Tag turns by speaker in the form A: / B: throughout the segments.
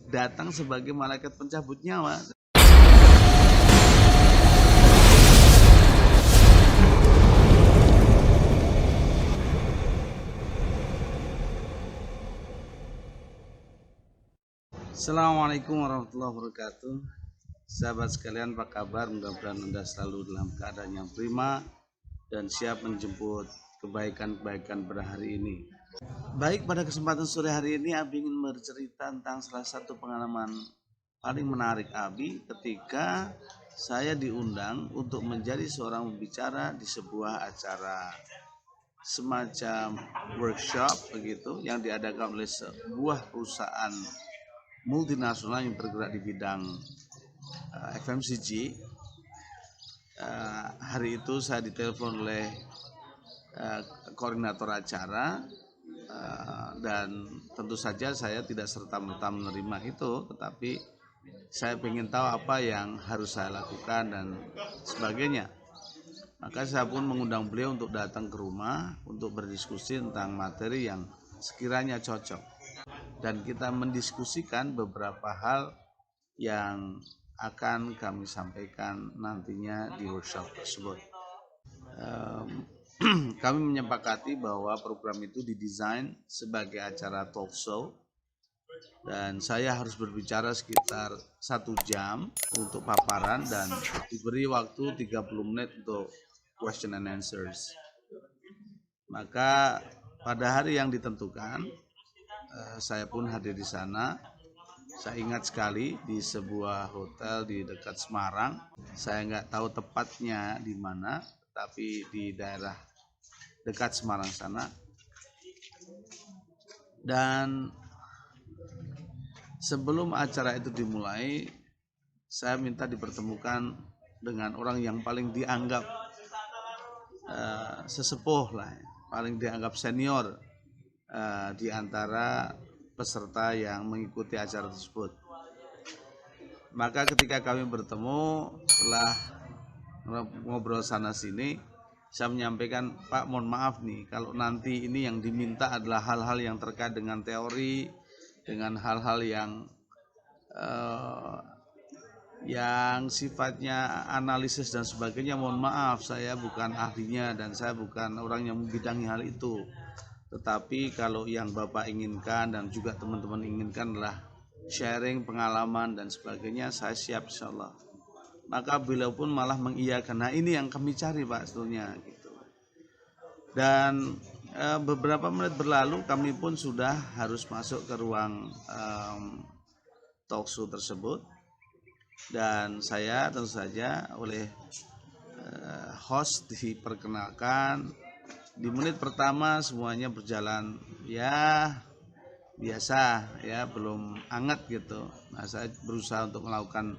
A: datang sebagai malaikat pencabut nyawa. Assalamualaikum warahmatullahi wabarakatuh. Sahabat sekalian, apa kabar? Mudah-mudahan Anda selalu dalam keadaan yang prima dan siap menjemput kebaikan-kebaikan pada hari ini. Baik, pada kesempatan sore hari ini Abi ingin bercerita tentang salah satu pengalaman paling menarik Abi ketika saya diundang untuk menjadi seorang pembicara di sebuah acara semacam workshop begitu yang diadakan oleh sebuah perusahaan multinasional yang bergerak di bidang FMCG. Hari itu saya ditelepon oleh koordinator acara dan tentu saja saya tidak serta-merta menerima itu, tetapi saya ingin tahu apa yang harus saya lakukan dan sebagainya. Maka saya pun mengundang beliau untuk datang ke rumah untuk berdiskusi tentang materi yang sekiranya cocok. Dan kita mendiskusikan beberapa hal yang akan kami sampaikan nantinya di workshop tersebut. Kami menyepakati bahwa program itu didesain sebagai acara talk show dan saya harus berbicara sekitar 1 jam untuk paparan dan diberi waktu 30 menit untuk question and answers. Maka pada hari yang ditentukan saya pun hadir di sana. Saya ingat sekali di sebuah hotel di dekat Semarang. Saya nggak tahu tepatnya di mana, tapi di daerah dekat Semarang sana. Dan sebelum acara itu dimulai, saya minta dipertemukan dengan orang yang paling dianggap sesepuh lah, paling dianggap senior di antara peserta yang mengikuti acara tersebut. Maka ketika kami bertemu setelah ngobrol sana sini, saya menyampaikan, Pak, mohon maaf nih, kalau nanti ini yang diminta adalah hal-hal yang terkait dengan teori, dengan hal-hal yang sifatnya analisis dan sebagainya, mohon maaf, saya bukan ahlinya dan saya bukan orang yang membidangi hal itu. Tetapi kalau yang Bapak inginkan dan juga teman-teman inginkan adalah sharing pengalaman dan sebagainya, saya siap insya Allah. Maka beliau pun malah mengiyakan. Nah, ini yang kami cari Pak sebetulnya gitu. Dan beberapa menit berlalu kami pun sudah harus masuk ke ruang talk show tersebut. Dan saya tentu saja oleh host diperkenalkan. Di menit pertama semuanya berjalan ya biasa ya, belum hangat gitu. Nah, saya berusaha untuk melakukan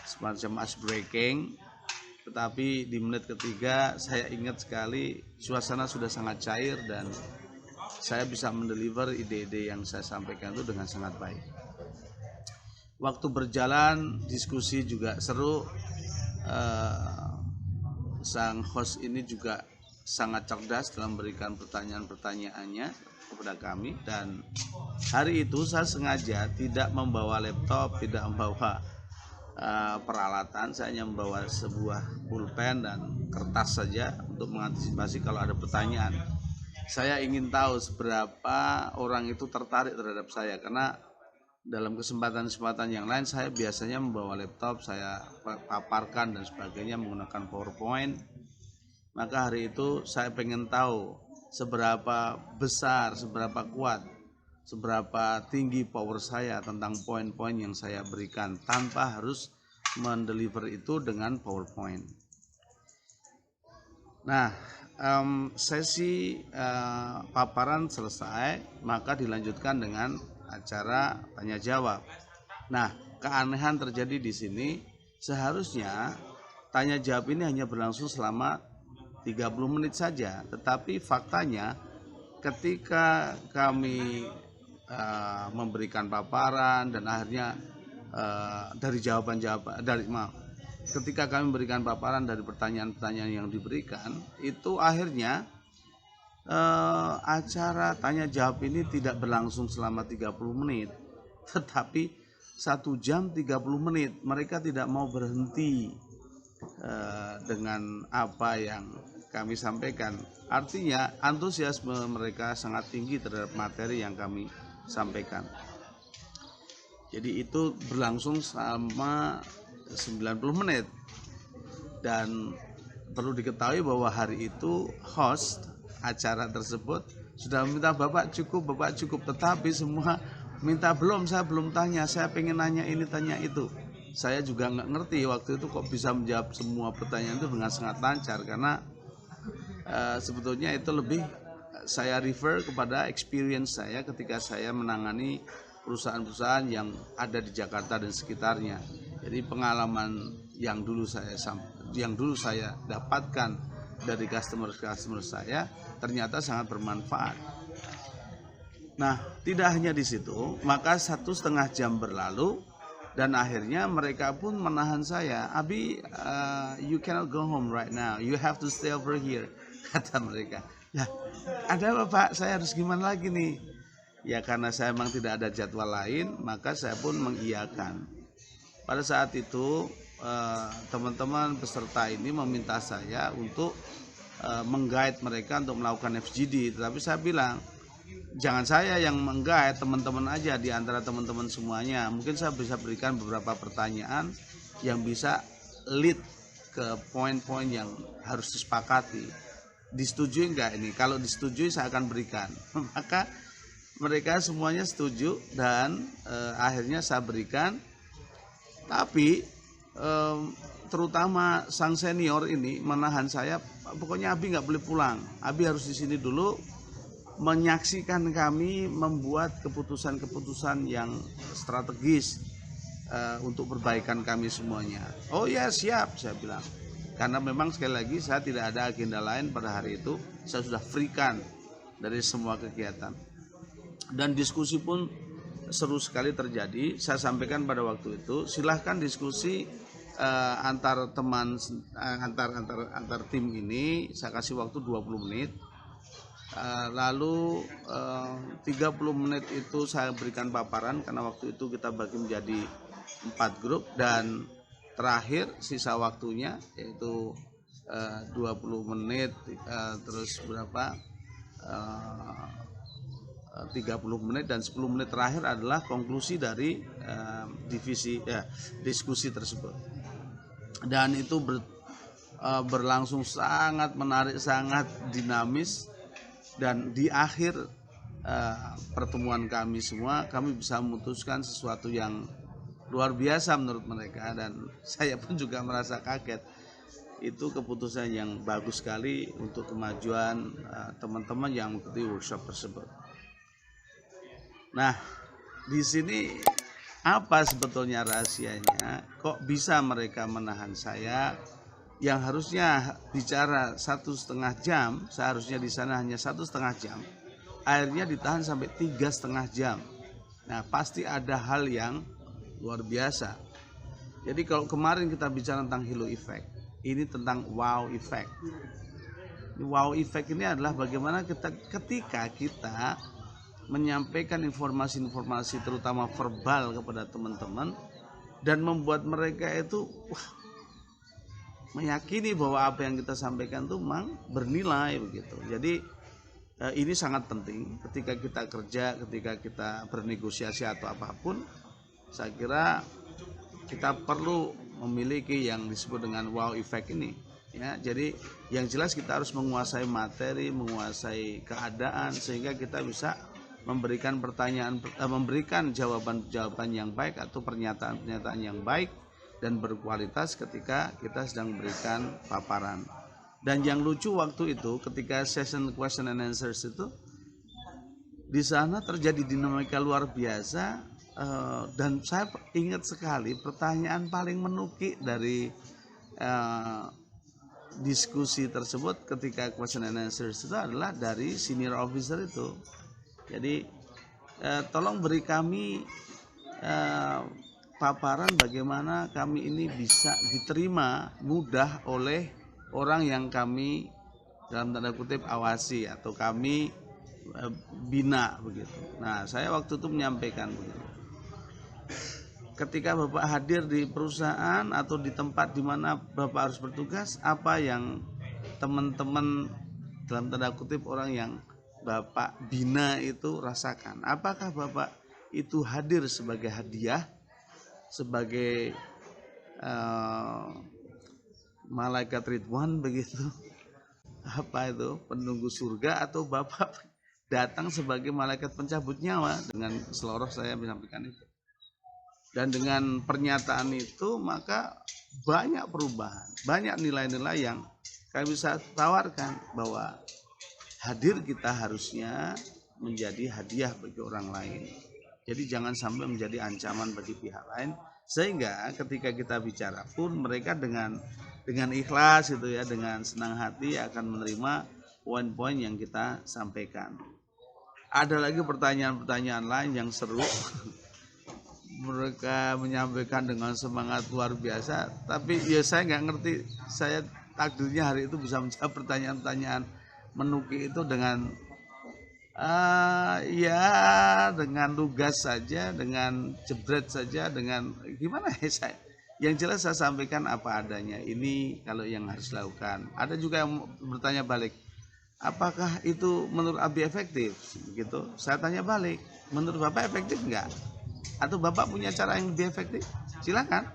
A: semacam ice breaking, tetapi di menit ketiga saya ingat sekali suasana sudah sangat cair dan saya bisa mendeliver ide-ide yang saya sampaikan itu dengan sangat baik. Waktu berjalan diskusi juga seru. Sang host ini juga sangat cerdas dalam memberikan pertanyaan-pertanyaannya kepada kami, dan hari itu saya sengaja tidak membawa laptop, tidak membawa peralatan. Saya hanya membawa sebuah pulpen dan kertas saja untuk mengantisipasi kalau ada pertanyaan. Saya ingin tahu seberapa orang itu tertarik terhadap saya, karena dalam kesempatan-kesempatan yang lain saya biasanya membawa laptop, saya paparkan dan sebagainya menggunakan PowerPoint. Maka hari itu saya pengen tahu seberapa besar, seberapa kuat, seberapa tinggi power saya tentang poin-poin yang saya berikan tanpa harus mendeliver itu dengan PowerPoint. Nah, sesi paparan selesai, maka dilanjutkan dengan acara tanya jawab. Nah, keanehan terjadi di sini. Seharusnya tanya jawab ini hanya berlangsung selama 30 menit saja, tetapi faktanya ketika kami memberikan paparan dan akhirnya ketika kami memberikan paparan dari pertanyaan-pertanyaan yang diberikan, itu akhirnya acara tanya jawab ini tidak berlangsung selama 30 menit, tetapi 1 jam 30 menit. Mereka tidak mau berhenti dengan apa yang kami sampaikan. Artinya antusiasme mereka sangat tinggi terhadap materi yang kami sampaikan. Jadi itu berlangsung selama 90 menit. Dan perlu diketahui bahwa hari itu host acara tersebut sudah meminta Bapak cukup, tetapi semua minta saya belum tanya, saya pengen nanya ini, tanya itu. Saya juga nggak ngerti waktu itu kok bisa menjawab semua pertanyaan itu dengan sangat lancar, karena sebetulnya itu lebih saya refer kepada experience saya ketika saya menangani perusahaan-perusahaan yang ada di Jakarta dan sekitarnya. Jadi pengalaman yang dulu saya dapatkan dari customer saya ternyata sangat bermanfaat. Nah, tidak hanya di situ, maka 1,5 jam berlalu dan akhirnya mereka pun menahan saya. Abi, you cannot go home right now, you have to stay over here, kata mereka. Ya, ada apa Pak? Saya harus gimana lagi nih? Ya karena saya memang tidak ada jadwal lain, maka saya pun mengiyakan. Pada saat itu teman-teman peserta ini meminta saya untuk meng-guide mereka untuk melakukan FGD, tetapi saya bilang jangan saya yang meng-guide, teman-teman aja di antara teman-teman semuanya. Mungkin saya bisa berikan beberapa pertanyaan yang bisa lead ke poin-poin yang harus disepakati. Disetujui enggak ini? Kalau disetujui saya akan berikan. Maka mereka semuanya setuju dan akhirnya saya berikan. Tapi terutama sang senior ini menahan saya, pokoknya Abi nggak boleh pulang. Abi harus di sini dulu menyaksikan kami membuat keputusan-keputusan yang strategis untuk perbaikan kami semuanya. Oh ya siap, saya bilang. Karena memang sekali lagi saya tidak ada agenda lain pada hari itu. Saya sudah free-kan dari semua kegiatan. Dan diskusi pun seru sekali terjadi. Saya sampaikan pada waktu itu, silahkan diskusi antar teman, antar tim ini. Saya kasih waktu 20 menit. Lalu 30 menit itu saya berikan paparan, karena waktu itu kita bagi menjadi 4 grup, dan terakhir sisa waktunya yaitu 20 menit terus berapa 30 menit dan 10 menit terakhir adalah konklusi dari diskusi tersebut. Dan itu berlangsung sangat menarik, sangat dinamis, dan di akhir pertemuan kami semua, kami bisa memutuskan sesuatu yang luar biasa menurut mereka, dan saya pun juga merasa kaget. Itu keputusan yang bagus sekali untuk kemajuan teman-teman yang mengikuti workshop tersebut. Nah, di sini apa sebetulnya rahasianya? Kok bisa mereka menahan saya? Yang harusnya bicara 1,5 jam, seharusnya di sana hanya 1,5 jam. Akhirnya ditahan sampai 3,5 jam. Nah, pasti ada hal yang luar biasa. Jadi kalau kemarin kita bicara tentang halo effect, ini tentang wow effect. Wow effect ini adalah bagaimana ketika kita menyampaikan informasi-informasi terutama verbal kepada teman-teman dan membuat mereka itu meyakini bahwa apa yang kita sampaikan itu memang bernilai begitu. Jadi ini sangat penting ketika kita kerja, ketika kita bernegosiasi atau apapun. Saya kira kita perlu memiliki yang disebut dengan wow effect ini, ya. Jadi yang jelas kita harus menguasai materi, menguasai keadaan, sehingga kita bisa memberikan jawaban-jawaban yang baik atau pernyataan-pernyataan yang baik dan berkualitas ketika kita sedang memberikan paparan. Dan yang lucu waktu itu ketika session question and answers itu, di sana terjadi dinamika luar biasa. Dan saya ingat sekali pertanyaan paling menukik dari diskusi tersebut ketika question and answers itu adalah dari senior officer itu. Jadi tolong beri kami paparan bagaimana kami ini bisa diterima mudah oleh orang yang kami dalam tanda kutip awasi atau kami bina begitu. Nah, saya waktu itu menyampaikan begitu. ketika Bapak hadir di perusahaan atau di tempat di mana Bapak harus bertugas, apa yang teman-teman dalam tanda kutip orang yang Bapak bina itu rasakan? Apakah Bapak itu hadir sebagai hadiah, sebagai malaikat Ridwan begitu, apa itu penunggu surga, atau Bapak datang sebagai malaikat pencabut nyawa? Dengan seloroh saya menyampaikan itu. Dan dengan pernyataan itu maka banyak perubahan, banyak nilai-nilai yang kami bisa tawarkan, bahwa hadir kita harusnya menjadi hadiah bagi orang lain. Jadi jangan sampai menjadi ancaman bagi pihak lain, sehingga ketika kita bicara pun mereka dengan ikhlas itu ya, dengan senang hati akan menerima poin-poin yang kita sampaikan. Ada lagi pertanyaan-pertanyaan lain yang seru. Mereka menyampaikan dengan semangat luar biasa, tapi ya saya nggak ngerti, saya takdirnya hari itu bisa menjawab pertanyaan-pertanyaan menuki itu dengan ya dengan lugas saja, dengan jebret saja, dengan gimana ya saya. Yang jelas saya sampaikan apa adanya. Ini kalau yang harus dilakukan. Ada juga yang bertanya balik, apakah itu menurut Abi efektif? Gitu. Saya tanya balik, menurut Bapak efektif enggak? Atau Bapak punya cara yang lebih efektif? Silakan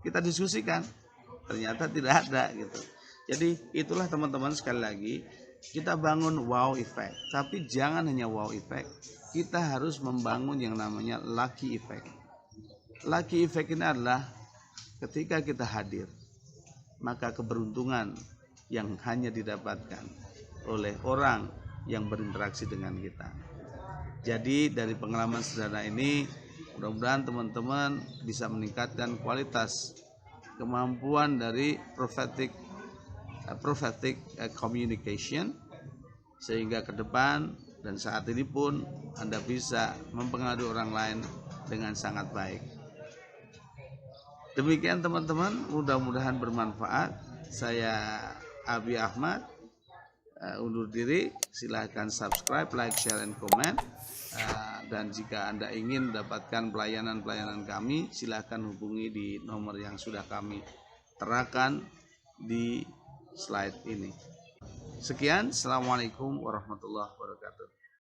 A: kita diskusikan. Ternyata tidak ada gitu. Jadi itulah teman-teman, sekali lagi kita bangun wow effect, tapi jangan hanya wow effect, kita harus membangun yang namanya lucky effect. Lucky effect ini adalah ketika kita hadir, maka keberuntungan yang hanya didapatkan oleh orang yang berinteraksi dengan kita. Jadi dari pengalaman sederhana ini, mudah-mudahan teman-teman bisa meningkatkan kualitas kemampuan dari prophetic communication, sehingga ke depan dan saat ini pun Anda bisa mempengaruhi orang lain dengan sangat baik. Demikian teman-teman, mudah-mudahan bermanfaat. Saya Abi Ahmad undur diri. Silahkan subscribe, like, share, and comment. Dan jika Anda ingin mendapatkan pelayanan-pelayanan kami, silahkan hubungi di nomor yang sudah kami terakan di slide ini. Sekian, assalamualaikum warahmatullahi wabarakatuh.